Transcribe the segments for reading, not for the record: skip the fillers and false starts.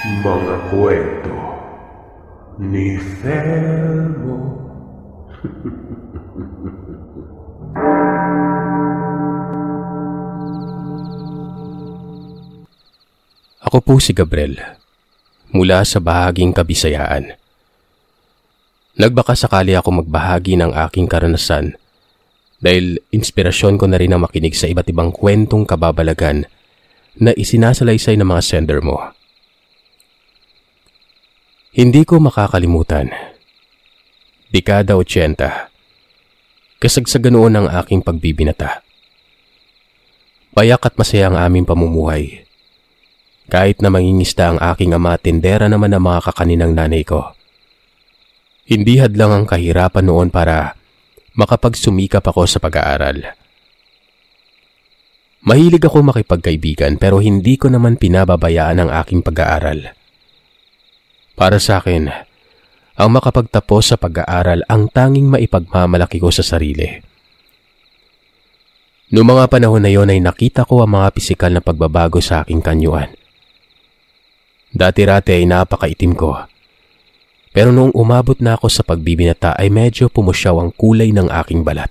Mga kwento ni Thelmo. Ako po si Gabriel, mula sa bahaging Kabisayaan. Nagbaka sakali ako magbahagi ng aking karanasan dahil inspirasyon ko na rin ang makinig sa iba't ibang kwentong kababalagan na isinasalaysay ng mga sender mo. Hindi ko makakalimutan. Dekada 80. Kasagsagan noon ang aking pagbibinata. Payak at masaya ang aming pamumuhay. Kahit na mangingisda ang aking ama, tindera naman ang mga kakaninang nanay ko. Hindi hadlang ang kahirapan noon para makapagsumikap ako sa pag-aaral. Mahilig ako makipagkaibigan pero hindi ko naman pinababayaan ang aking pag-aaral. Para sa akin, ang makapagtapos sa pag-aaral ang tanging maipagmamalaki ko sa sarili. Noong mga panahon na yon ay nakita ko ang mga pisikal na pagbabago sa aking kanyuan. Dati-rati ay napakaitim ko. Pero noong umabot na ako sa pagbibinata ay medyo pumusyaw ang kulay ng aking balat.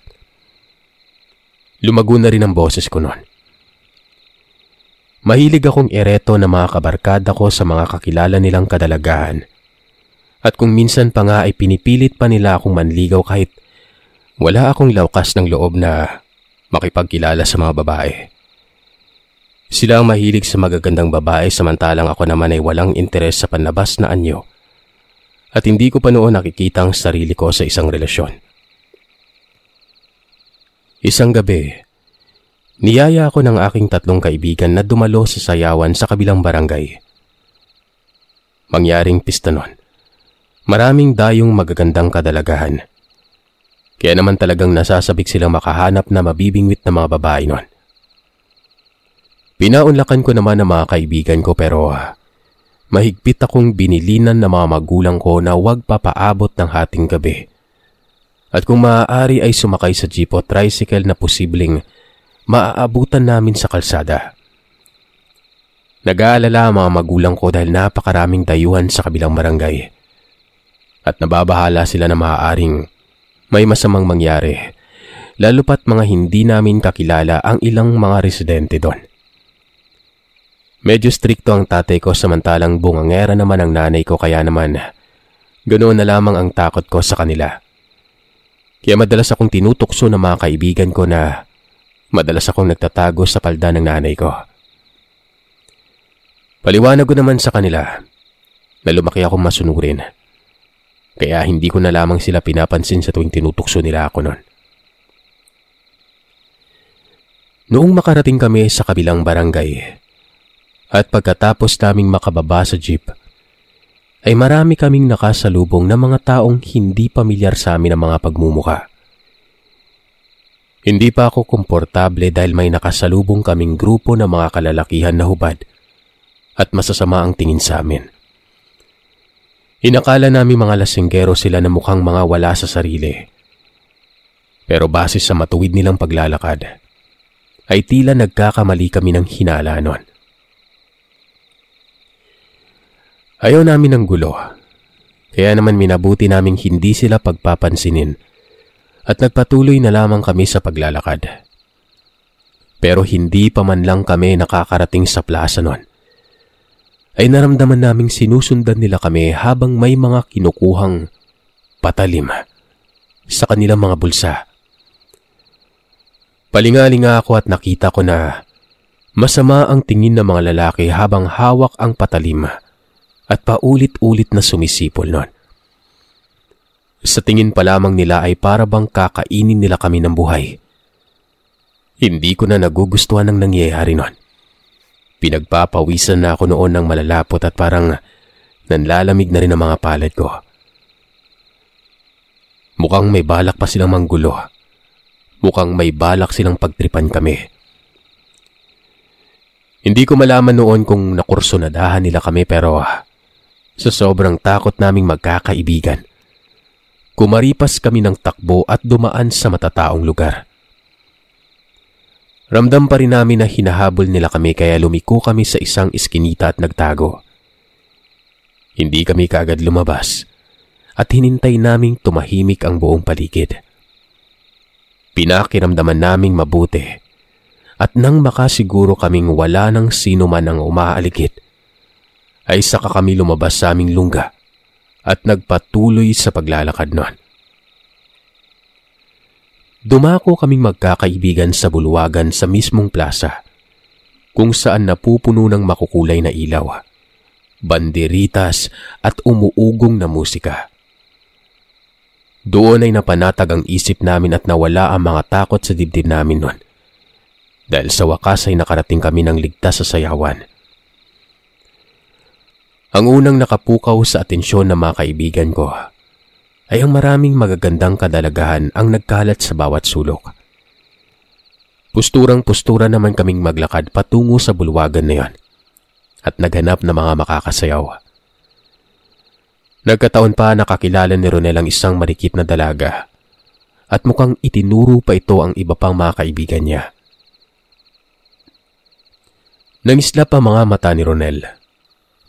Lumago na rin ang boses ko noon. Mahilig akong ereto na mga kabarkada ko sa mga kakilala nilang kadalagahan. At kung minsan pa nga ay pinipilit pa nila akong manligaw kahit wala akong laukas ng loob na makipagkilala sa mga babae. Sila ang mahilig sa magagandang babae samantalang ako naman ay walang interes sa panlabas na anyo. At hindi ko pa noon nakikita ang sarili ko sa isang relasyon. Isang gabi, niyaya ako ng aking 3 kaibigan na dumalo sa sayawan sa kabilang barangay. Mangyaring pista nun. Maraming dayong magagandang kadalagahan. Kaya naman talagang nasasabik silang makahanap na mabibingwit na mga babae nun. Pinaunlakan ko naman ang mga kaibigan ko pero mahigpit akong binilinan ng mga magulang ko na huwag papaabot ng hating gabi. At kung maaari ay sumakay sa jeep o tricycle na posibleng maaabutan namin sa kalsada. Nag-aalala ang mga magulang ko dahil napakaraming dayuhan sa kabilang barangay. At nababahala sila na maaaring may masamang mangyari, lalo pat mga hindi namin kakilala ang ilang mga residente doon. Medyo strikto ang tatay ko samantalang bungangera naman ang nanay ko kaya naman ganoon na lamang ang takot ko sa kanila. Kaya madalas akong tinutokso ng mga kaibigan ko na madalas akong nagtatago sa palda ng nanay ko. Paliwanag ko naman sa kanila na lumaki akong masunurin. Kaya hindi ko na lamang sila pinapansin sa tuwing tinutokso nila ako noon. Noong makarating kami sa kabilang barangay at pagkatapos naming makababa sa jeep, ay marami kaming nakasalubong na mga taong hindi pamilyar sa amin ang mga pagmumuka. Hindi pa ako komportable dahil may nakasalubong kaming grupo ng mga kalalakihan na hubad at masasama ang tingin sa amin. Inakala namin mga lasinggero sila na mukhang mga wala sa sarili. Pero base sa matuwid nilang paglalakad, ay tila nagkakamali kami ng hinala nun. Ayaw namin ng gulo, kaya naman minabuti naming hindi sila pagpapansinin at nagpatuloy na lamang kami sa paglalakad. Pero hindi pa man lang kami nakakarating sa plaza nun, ay naramdaman naming sinusundan nila kami habang may mga kinukuhang patalim sa kanilang mga bulsa. Palingalinga ako at nakita ko na masama ang tingin ng mga lalaki habang hawak ang patalim at paulit-ulit na sumisipol nun. Sa tingin pa lamang nila ay para bang kakainin nila kami ng buhay. Hindi ko na nagugustuhan ang nangyayari nun. Pinagpapawisan na ako noon ng malalapot at parang nanlalamig na rin ang mga palad ko. Mukhang may balak pa silang manggulo. Mukhang may balak silang pagtripan kami. Hindi ko malaman noon kung nakursunadahan nila kami pero sa sobrang takot naming magkakaibigan, kumaripas kami ng takbo at dumaan sa matataong lugar. Ramdam pa rin namin na hinahabol nila kami kaya lumiko kami sa isang iskinita at nagtago. Hindi kami kaagad lumabas at hinintay naming tumahimik ang buong paligid. Pinakiramdaman naming mabuti at nang makasiguro kaming wala nang sino man ang umaaligid, ay saka kami lumabas sa aming lungga at nagpatuloy sa paglalakad noon. Dumako kaming magkakaibigan sa bulwagan sa mismong plaza, kung saan napupuno ng makukulay na ilaw, banderitas at umuugong na musika. Doon ay napanatag ang isip namin at nawala ang mga takot sa dibdib namin noon, dahil sa wakas ay nakarating kami ng ligtas sa sayawan. Ang unang nakapukaw sa atensyon ng mga kaibigan ko ay ang maraming magagandang kadalagahan ang nagkalat sa bawat sulok. Pusturang-pustura naman kaming maglakad patungo sa bulwagan na yon at naghanap ng mga makakasayaw. Nagkataon pa nakakilala ni Ronel ang isang marikit na dalaga at mukhang itinuro pa ito ang iba pang mga kaibigan niya. Nangislap ang mga mata ni Ronel,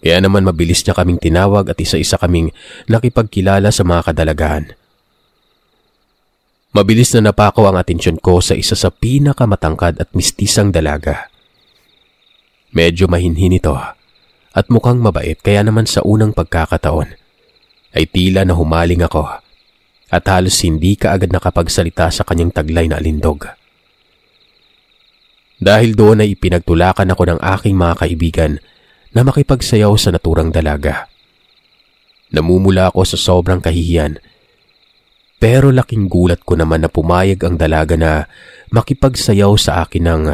kaya naman mabilis niya kaming tinawag at isa-isa kaming nakipagkilala sa mga kadalagahan. Mabilis na napako ang atensyon ko sa isa sa pinakamatangkad at mistisang dalaga. Medyo mahinhin ito at mukhang mabait, kaya naman sa unang pagkakataon ay tila na humaling ako at halos hindi kaagad nakapagsalita sa kanyang taglay na alindog. Dahil doon ay ipinagtulakan ako ng aking mga kaibigan na makipagsayaw sa naturang dalaga. Namumula ako sa sobrang kahihiyan, pero laking gulat ko naman na pumayag ang dalaga na makipagsayaw sa akin ng,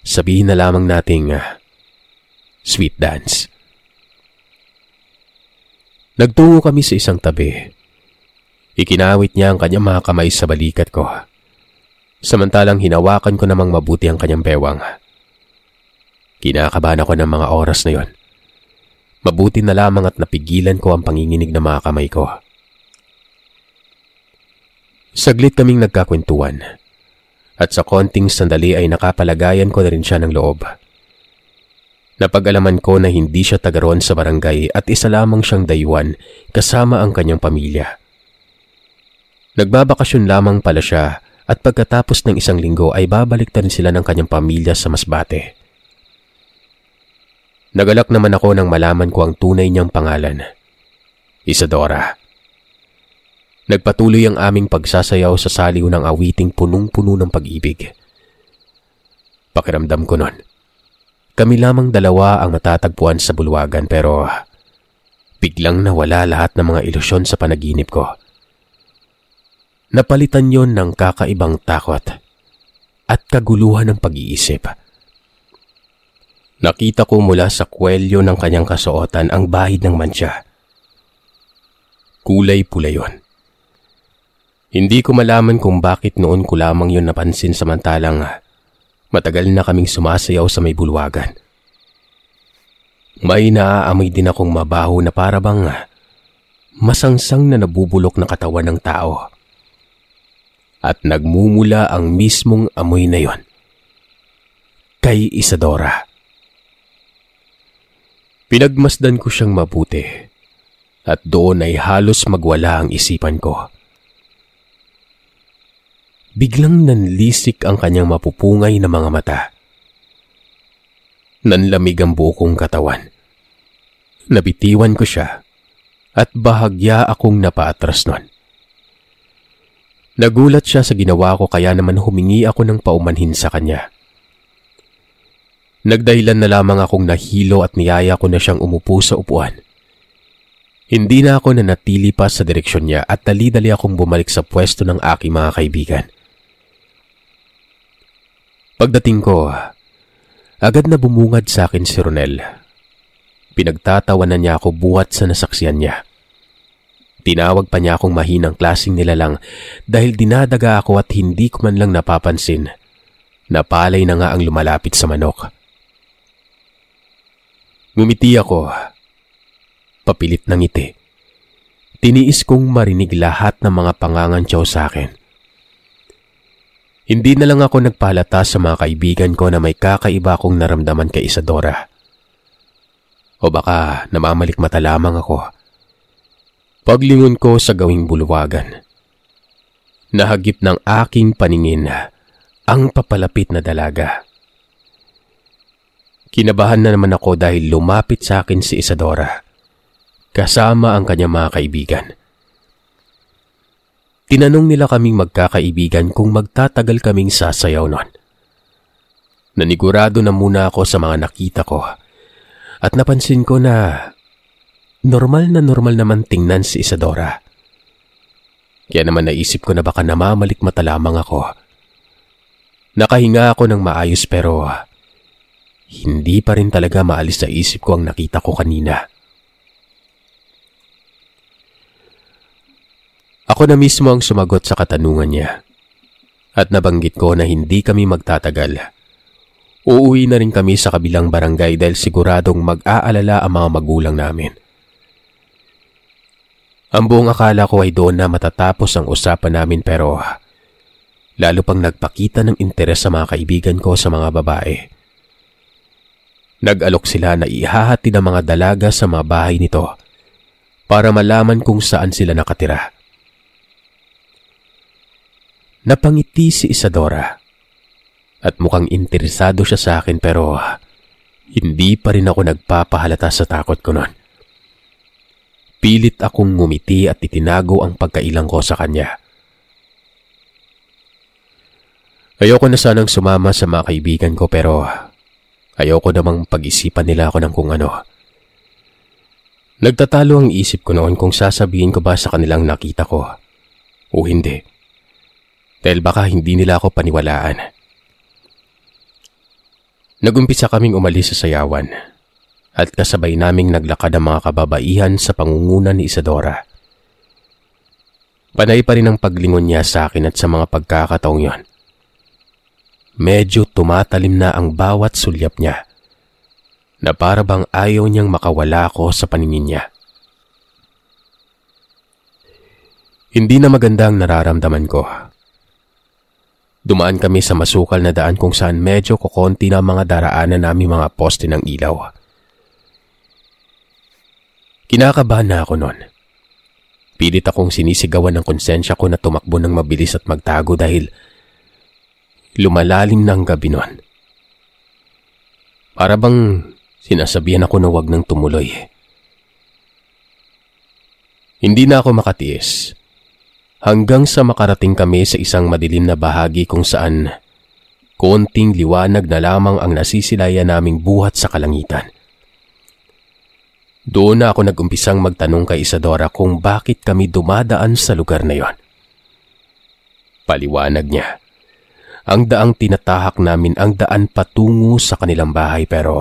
sabihin na lamang nating, sweet dance. Nagtungo kami sa isang tabi. Ikinawit niya ang kanyang mga kamay sa balikat ko, samantalang hinawakan ko namang mabuti ang kanyang bewang. Kinakabahan ako ng mga oras na yon. Mabuti na lamang at napigilan ko ang panginginig ng mga kamay ko. Saglit kaming nagkakwentuhan at sa konting sandali ay nakapalagayan ko na rin siya ng loob. Napag-alaman ko na hindi siya taga roon sa barangay at isa lamang siyang dayuhan kasama ang kanyang pamilya. Nagbabakasyon lamang pala siya at pagkatapos ng isang linggo ay babalik na rin sila ng kanyang pamilya sa Masbate. Nagalak naman ako nang malaman ko ang tunay niyang pangalan, Isadora. Nagpatuloy ang aming pagsasayaw sa saliw ng awiting punong-puno ng pag-ibig. Pakiramdam ko noon, kami lamang dalawa ang matatagpuan sa bulwagan, pero biglang nawala lahat ng mga ilusyon sa panaginip ko. Napalitan yon ng kakaibang takot at kaguluhan ng pag-iisip. Nakita ko mula sa kwelyo ng kanyang kasuotan ang bahid ng mantsa. Kulay pula yon. Hindi ko malaman kung bakit noon ko lamang yon napansin, samantalang matagal na kaming sumasayaw sa may bulwagan. May naaamoy din akong mabaho na parabang masangsang na nabubulok na katawan ng tao. At nagmumula ang mismong amoy na yon kay Isadora. Pinagmasdan ko siyang mabuti at doon ay halos magwala ang isipan ko. Biglang nanlisik ang kanyang mapupungay na mga mata. Nanlamig ang buo kong katawan. Nabitiwan ko siya at bahagya akong napaatras nun. Nagulat siya sa ginawa ko, kaya naman humingi ako ng paumanhin sa kanya. Nagdahilan na lamang akong nahilo at niyaya ko na siyang umupo sa upuan. Hindi na ako nanatili pa sa direksyon niya at dali-dali akong bumalik sa pwesto ng aking mga kaibigan. Pagdating ko, agad na bumungad sa akin si Ronel. Pinagtatawanan niya ako buhat sa nasaksihan niya. Tinawag pa niya akong mahinang klaseng nilalang dahil dinadaga ako at hindi ko man lang napapansin na palay na nga ang lumalapit sa manok. Ngumiti ako, papilit ng ngiti. Tiniis kong marinig lahat ng mga pangangantyaw sa akin. Hindi na lang ako nagpahalata sa mga kaibigan ko na may kakaiba akong naramdaman kay Isadora. O baka namamalikmata lamang ako. Paglingon ko sa gawing bulwagan, nahagip ng aking paningin ang papalapit na dalaga. Kinabahan na naman ako dahil lumapit sa akin si Isadora, kasama ang kanyang mga kaibigan. Tinanong nila kaming magkakaibigan kung magtatagal kaming sasayaw nun. Nanigurado na muna ako sa mga nakita ko at napansin ko na normal naman tingnan si Isadora. Kaya naman naisip ko na baka namamalikmata lamang ako. Nakahinga ako ng maayos pero hindi pa rin talaga maalis sa isip ko ang nakita ko kanina. Ako na mismo ang sumagot sa katanungan niya at nabanggit ko na hindi kami magtatagal. Uuwi na rin kami sa kabilang barangay dahil siguradong mag-aalala ang mga magulang namin. Ang buong akala ko ay doon na matatapos ang usapan namin pero lalo pang nagpakita ng interes sa mga kaibigan ko sa mga babae. Nag-alok sila na ihahatid ang mga dalaga sa mga bahay nito para malaman kung saan sila nakatira. Napangiti si Isadora at mukhang interesado siya sa akin pero hindi pa rin ako nagpapahalata sa takot ko nun. Pilit akong ngumiti at itinago ang pagkailang ko sa kanya. Ayoko na sanang sumama sa mga kaibigan ko pero ayoko namang pag-isipan nila ako ng kung ano. Nagtatalo ang isip ko noon kung sasabihin ko ba sa kanilang nakita ko o hindi. Dahil baka hindi nila ako paniwalaan. Nagumpisa kaming umalis sa sayawan at kasabay naming naglakad ang mga kababaihan sa pangunguna ni Isadora. Panay pa rin ang paglingon niya sa akin at sa mga pagkakataong yon. Medyo tumatalim na ang bawat sulyap niya na para bang ayaw niyang makawala ko sa paningin niya. Hindi na maganda ang nararamdaman ko. Dumaan kami sa masukal na daan kung saan medyo kukonti na mga daraanan namin mga poste ng ilaw. Kinakabahan na ako noon. Pilit akong sinisigawan ng konsensya ko na tumakbo ng mabilis at magtago dahil lumalalim na ang gabi noon. Para bang sinasabihan ako na wag nang tumuloy. Hindi na ako makatiis. Hanggang sa makarating kami sa isang madilim na bahagi kung saan konting liwanag na lamang ang nasisilayan naming buhat sa kalangitan. Doon na ako nagumpisang magtanong kay Isadora kung bakit kami dumadaan sa lugar na yon. Paliwanag niya. Ang daang tinatahak namin ang daan patungo sa kanilang bahay pero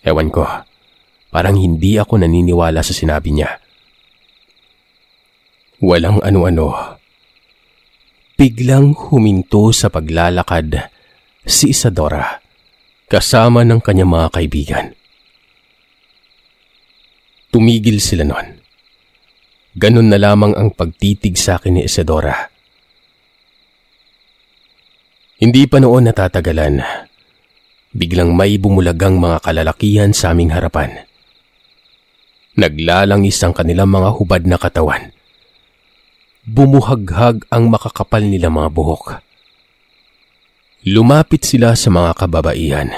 ewan ko, parang hindi ako naniniwala sa sinabi niya. Walang ano-ano. Biglang huminto sa paglalakad si Isadora kasama ng kanyang mga kaibigan. Tumigil sila nun. Ganun na lamang ang pagtitig sa akin ni Isadora. Hindi pa noon natatagalan. Biglang may bumulagang mga kalalakihan sa aming harapan. Naglalangis ang kanilang mga hubad na katawan. Bumuhaghag ang makakapal nila mga buhok. Lumapit sila sa mga kababaihan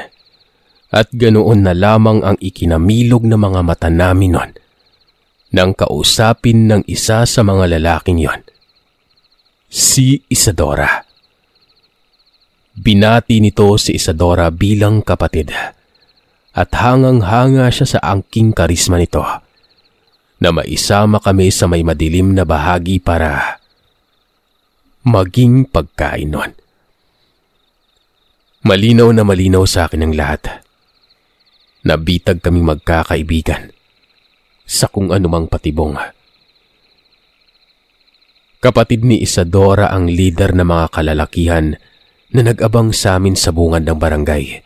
at ganoon na lamang ang ikinamilog na mga mata namin nun nang kausapin ng isa sa mga lalaking yon, si Isadora. Binati nito si Isadora bilang kapatid at hangang-hanga siya sa angking karisma nito na maisama kami sa may madilim na bahagi para maging pagkain nun. Malinaw na malinaw sa akin ang lahat. Nabitag kaming magkakaibigan sa kung anumang patibong. Kapatid ni Isadora ang leader ng mga kalalakihan na nag-abang sa amin sa bungad ng barangay.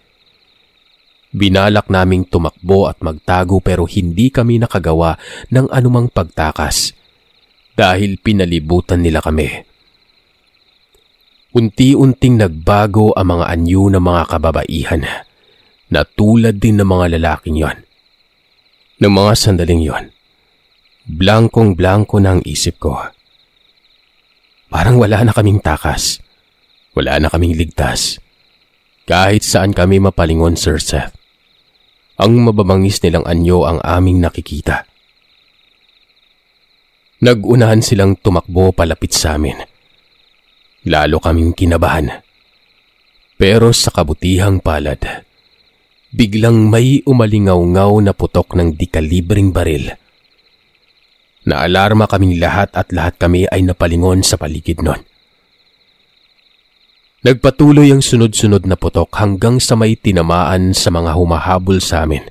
Binalak naming tumakbo at magtago pero hindi kami nakagawa ng anumang pagtakas dahil pinalibutan nila kami. Unti-unting nagbago ang mga anyo ng mga kababaihan na tulad din ng mga lalaking yon. Ng mga sandaling yon, blankong-blanko na ang isip ko. Parang wala na kaming takas. Wala na kaming ligtas. Kahit saan kami mapalingon, Sir Seth. Ang mababangis nilang anyo ang aming nakikita. Nag-unahan silang tumakbo palapit sa amin. Lalo kaming kinabahan. Pero sa kabutihang palad, biglang may umalingaw-ngaw na putok ng di-kalibring baril. Naalarma kaming lahat at lahat kami ay napalingon sa paligid nun. Nagpatuloy ang sunod-sunod na putok hanggang sa may tinamaan sa mga humahabol sa amin.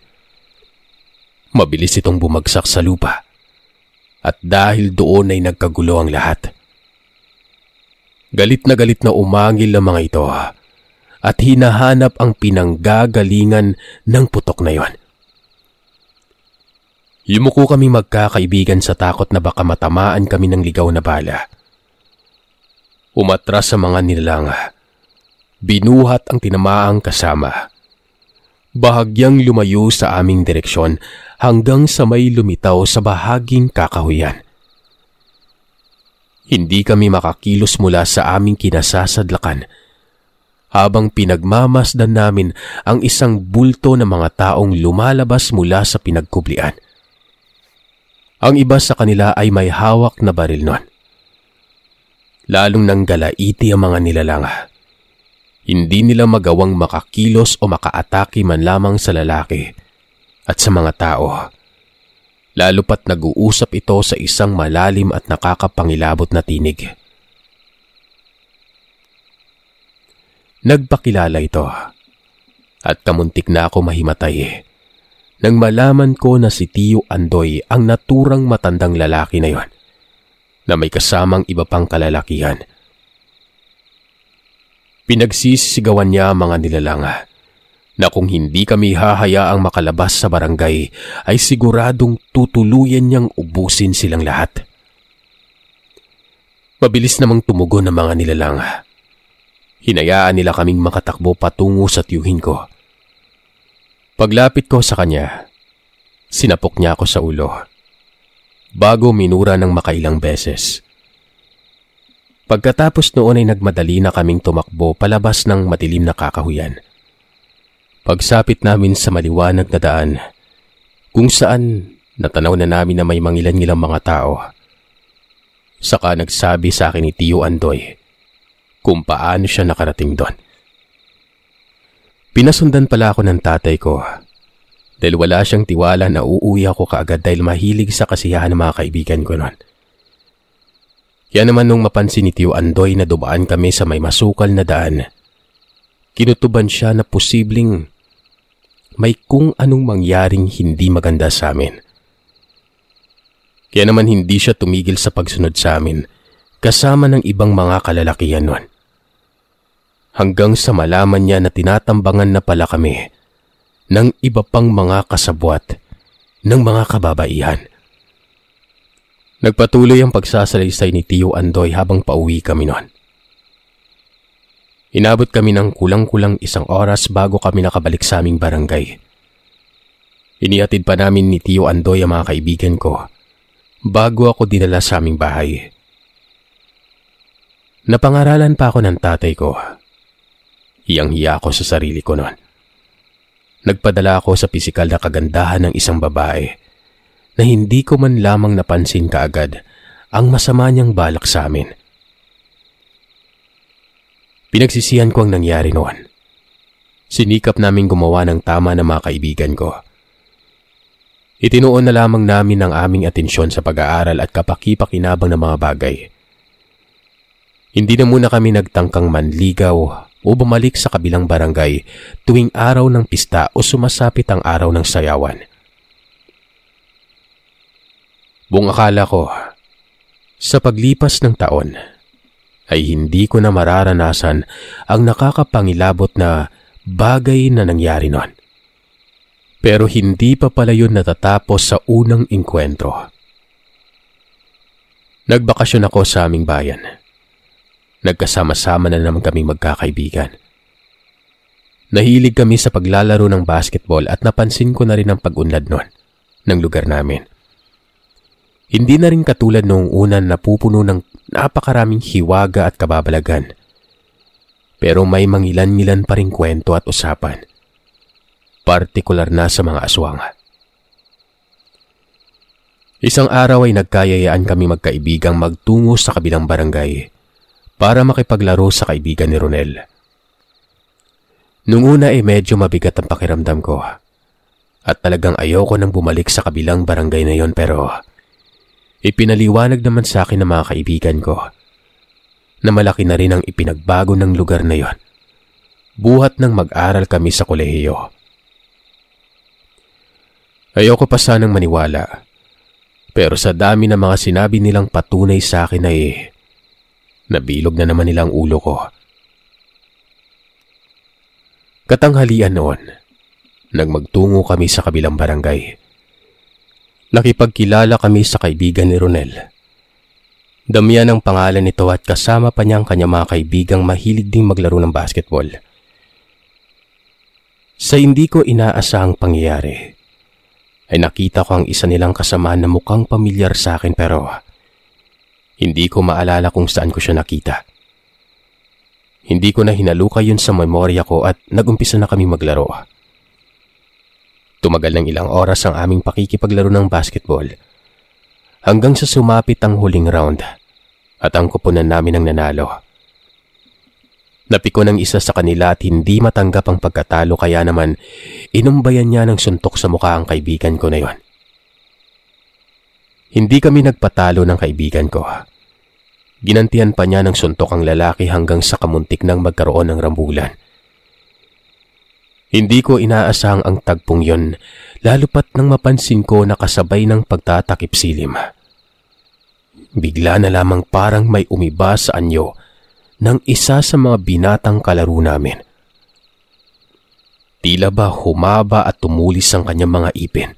Mabilis itong bumagsak sa lupa at dahil doon ay nagkagulo ang lahat. Galit na umangil ang mga ito at hinahanap ang pinanggagalingan ng putok na yon. Yumuko kami magkakaibigan sa takot na baka matamaan kami ng ligaw na bala. Umatras sa mga nilalang. Binuhat ang tinamaang kasama. Bahagyang lumayo sa aming direksyon hanggang sa may lumitaw sa bahaging kakahuyan. Hindi kami makakilos mula sa aming kinasasadlakan habang pinagmamasdan namin ang isang bulto ng mga taong lumalabas mula sa pinagkublian. Ang iba sa kanila ay may hawak na baril nun. Lalong nanggalaiti ang mga nilalang. Hindi nila magawang makakilos o makaatake man lamang sa lalaki at sa mga tao. Lalo pat nag-uusap ito sa isang malalim at nakakapangilabot na tinig. Nagpakilala ito at kamuntik na ako mahimatay nang malaman ko na si Tio Andoy ang naturang matandang lalaki na yon na may kasamang iba pang kalalakihan. Pinagsisigawan niya ang mga nilalang na kung hindi kami hahayaang makalabas sa barangay ay siguradong tutuluyan niyang ubusin silang lahat. Mabilis namang tumugon ang mga nilalang. Hinayaan nila kaming makatakbo patungo sa tiyuhin ko. Paglapit ko sa kanya, sinapok niya ako sa ulo bago minura ng makailang beses. Pagkatapos noon ay nagmadali na kaming tumakbo palabas ng madilim na kakahuyan. Pagsapit namin sa maliwanag na daan, kung saan natanaw na namin na may mangilan-ngilang mga tao. Saka nagsabi sa akin ni Tio Andoy kung paano siya nakarating doon. Pinasundan pala ako ng tatay ko dahil wala siyang tiwala na uuwi ako kaagad dahil mahilig sa kasiyahan ng mga kaibigan ko noon. Kaya naman nung mapansin ni Tio Andoy na dumaan kami sa may masukal na daan, kinutuban siya na posibleng may kung anong mangyaring hindi maganda sa amin. Kaya naman hindi siya tumigil sa pagsunod sa amin kasama ng ibang mga kalalakihan nun. Hanggang sa malaman niya na tinatambangan na pala kami ng iba pang mga kasabwat ng mga kababaihan. Nagpatuloy ang pagsasalaysay ni Tio Andoy habang pauwi kami noon. Inabot kami ng kulang-kulang 1 oras bago kami nakabalik sa aming barangay. Inihatid pa namin ni Tio Andoy ang mga kaibigan ko bago ako dinala sa aming bahay. Napangaralan pa ako ng tatay ko. Hiyang-hiya ako sa sarili ko noon. Nagpadala ako sa pisikal na kagandahan ng isang babae na hindi ko man lamang napansin kaagad ang masama niyang balak sa amin. Pinagsisihan ko ang nangyari noon. Sinikap naming gumawa ng tama ng mga kaibigan ko. Itinuon na lamang namin ang aming atensyon sa pag-aaral at kapaki-pakinabang ng mga bagay. Hindi na muna kami nagtangkang manligaw o bumalik sa kabilang barangay tuwing araw ng pista o sumasapit ang araw ng sayawan. Buong akala ko, sa paglipas ng taon, ay hindi ko na mararanasan ang nakakapangilabot na bagay na nangyari noon. Pero hindi pa pala yun natatapos sa unang engkwentro. Nagbakasyon ako sa aming bayan. Nagkasama-sama na naman kaming magkakaibigan. Nahilig kami sa paglalaro ng basketball at napansin ko na rin ang pag-unlad nun ng lugar namin. Hindi na rin katulad noong una na pupuno ng napakaraming hiwaga at kababalagan. Pero may mangilan-ngilan pa rin kwento at usapan. Partikular na sa mga aswang. Isang araw ay nagkayayaan kami magkaibigang magtungo sa kabilang barangay para makipaglaro sa kaibigan ni Ronel. Nung una ay medyo mabigat ang pakiramdam ko at talagang ayoko nang bumalik sa kabilang barangay na yon, pero ipinaliwanag naman sa akin ng mga kaibigan ko na malaki na rin ang ipinagbago ng lugar na yon, buhat nang mag-aral kami sa kolehiyo. Ayoko pa sanang maniwala, pero sa dami ng mga sinabi nilang patunay sa akin ay nabilog na naman nilang ulo ko. Katanghalian noon, nagmagtungo kami sa kabilang barangay. Nakipagkilala kami sa kaibigan ni Ronel. Damian ang pangalan nito at kasama pa niya ang kanyang mga kaibigang mahilig ding maglaro ng basketball. Sa hindi ko inaasahang pangyayari, ay nakita ko ang isa nilang kasamaan na mukhang pamilyar sa akin, pero hindi ko maalala kung saan ko siya nakita. Hindi ko na hinalukay yun sa memorya ko at nagumpisa na kami maglaro. Tumagal ng ilang oras ang aming pakikipaglaro ng basketball hanggang sa sumapit ang huling round at ang kupunan namin ang nanalo. Napiko ng isa sa kanila at hindi matanggap ang pagkatalo, kaya naman inumbayan niya ng suntok sa mukha ang kaibigan ko na yon. Hindi kami nagpatalo ng kaibigan ko. Ginantihan pa niya ng suntok ang lalaki hanggang sa kamuntik nang magkaroon ng rambulan. Hindi ko inaasahang ang tagpong yon, lalo pat nang mapansin ko na kasabay ng pagtatakip silim. Bigla na lamang parang may umiba sa anyo ng isa sa mga binatang kalaro namin. Tila ba humaba at tumulis ang kanyang mga ipin.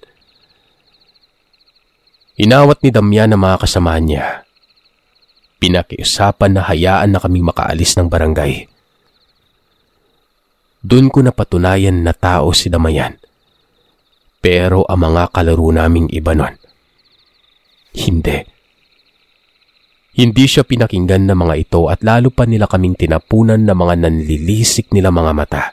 Inawat ni Damian ang mga kasamahan niya. Pinakiusapan na hayaan na kaming makaalis ng barangay. Doon ko napatunayan na tao si Damian. Pero ang mga kalaro naming iba nun, hindi. Hindi siya pinakinggan ng mga ito at lalo pa nila kaming tinapunan ng mga nanlilisik nila mga mata.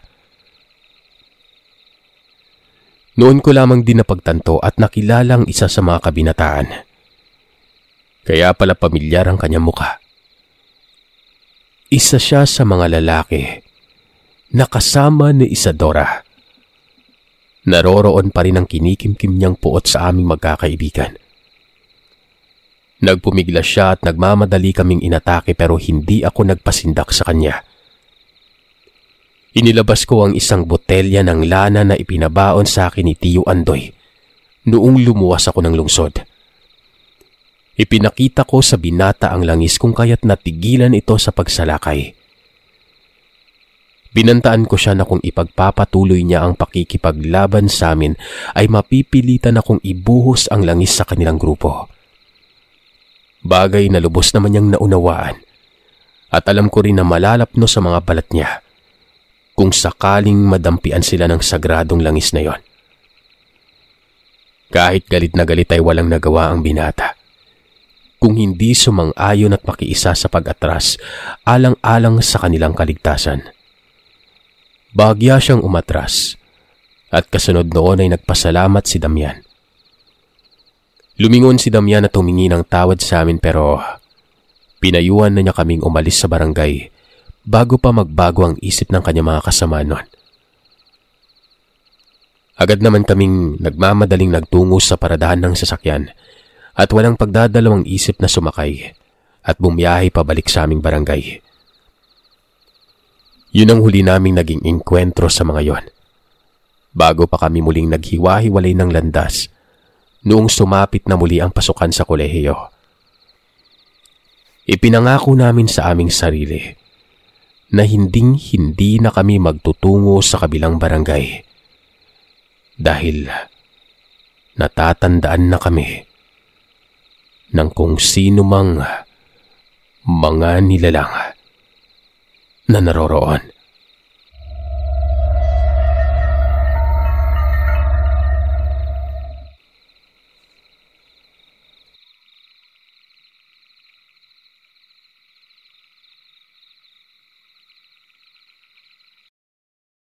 Noon ko lamang din napagtanto at nakilalang isa sa mga kabinataan. Kaya pala pamilyar ang kanyang mukha. Isa siya sa mga lalaki na kasama ni Isadora. Naroroon pa rin ang kinikimkim niyang puot sa aming magkakaibigan. Nagpumigla siya at nagmamadali kaming inatake, pero hindi ako nagpasindak sa kanya. Inilabas ko ang isang botelya ng lana na ipinabaon sa akin ni Tio Andoy noong lumuwas ako ng lungsod. Ipinakita ko sa binata ang langis kung kaya't natigilan ito sa pagsalakay. Binantaan ko siya na kung ipagpapatuloy niya ang pakikipaglaban sa amin ay mapipilitan akong ibuhos ang langis sa kanilang grupo. Bagay na lubos naman niyang naunawaan at alam ko rin na malalapno sa mga balat niya kung sakaling madampian sila ng sagradong langis na yon. Kahit galit na galit ay walang nagawa ang binata, kung hindi sumang-ayon at makiisa sa pag-atras alang-alang sa kanilang kaligtasan. Bahagya siyang umatras at kasunod noon ay nagpasalamat si Damian. Lumingon si Damian at humingi ng tawad sa amin, pero pinayuhan na niya kaming umalis sa barangay bago pa magbago ang isip ng kanyang mga kasama noon. Agad naman kaming nagmamadaling nagtungo sa paradahan ng sasakyan at walang pagdadalawang isip na sumakay at bumiyahe pabalik sa aming barangay. Yun ang huli naming naging engkwentro sa mga yon, bago pa kami muling naghiwa-hiwalay ng landas noong sumapit na muli ang pasukan sa kolehiyo. Ipinangako namin sa aming sarili na hinding-hindi na kami magtutungo sa kabilang barangay dahil natatandaan na kami ng kung sino mang mga nilalang na naroroon.